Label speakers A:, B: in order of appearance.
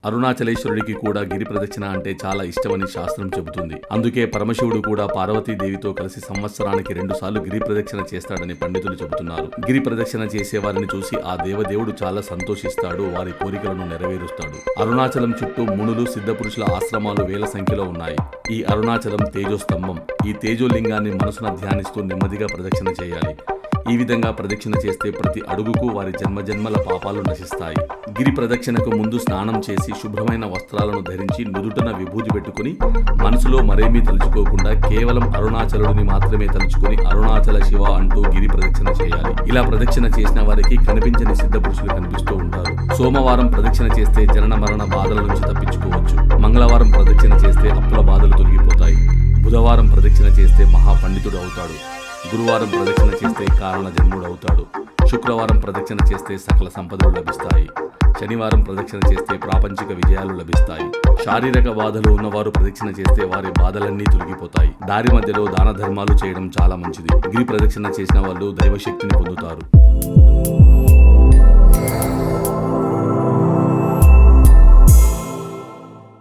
A: అరుణాచలేశ్వరుడికి కూడా గిరి ప్రదక్షిణ అంటే చాలా ఇష్టమని శాస్త్రం చెబుతుంది. అందుకే పరమశివుడు కూడా పార్వతీదేవితో కలిసి సంవత్సరానికి 2 సార్లు గిరి ప్రదక్షిణ చేస్తాడని పండితులు చెబుతున్నారు. గిరి ప్రదక్షిణ చేసేవారిని చూసి ఆ దేవదేవుడు చాలా సంతోషిస్తాడు, వారి కోరికలను నెరవేరుస్తాడు. అరుణాచలం చుట్టూ మునులు, సిద్ధపురుషుల ఆశ్రమాలు వేల సంఖ్యలో ఉన్నాయి. ఈ అరుణాచలం తేజోస్తంభం. ఈ తేజోలింగాన్ని మనసున ధ్యానిస్తూ నెమ్మదిగా ప్రదక్షిణ చేయాలి. ఈ విధంగా ప్రదక్షిణ చేస్తే ప్రతి అడుగుకు వారి జన్మజన్మల పాపాలు నశిస్తాయి. గిరి ప్రదక్షిణకు ముందు స్నానం చేసి శుభ్రమైన వస్త్రాలను ధరించి నుదుటన విభూతి పెట్టుకుని మనసులో మరేమీ తలుచుకోకుండా కేవలం అరుణాచలుడిని మాత్రమే తలుచుకుని అరుణాచల శివ అంటూ గిరి ప్రదక్షిణ చేయాలి. ఇలా ప్రదక్షిణ చేసిన వారికి కనిపించని సిద్ధ పురుషులు కనిపిస్తూ ఉంటారు. సోమవారం ప్రదక్షిణ చేస్తే జనన మరణ బాధల నుంచి తప్పించుకోవచ్చు. మంగళవారం ప్రదక్షిణ చేస్తే అప్పుల బాధలు తొలగిపోతాయి. బుధవారం ప్రదక్షిణ చేస్తే మహాపండితుడు అవుతాడు. గురువారం ప్రదక్షిణ చేస్తే కారణ జన్ముడు అవుతాడు. శుక్రవారం ప్రదక్షిణ చేస్తే సకల సంపదలు లభిస్తాయి. శనివారం ప్రదక్షిణ చేస్తే ప్రాపంచిక విజయాలు లభిస్తాయి. శారీరక బాధలు ఉన్నవారు ప్రదక్షిణ చేస్తే వారి బాధలన్నీ తొలగిపోతాయి. దారి మధ్యలో దాన ధర్మాలు చేయడం చాలా మంచిది. గిరి ప్రదక్షిణ చేసిన వాళ్ళు దైవశక్తిని పొందుతారు.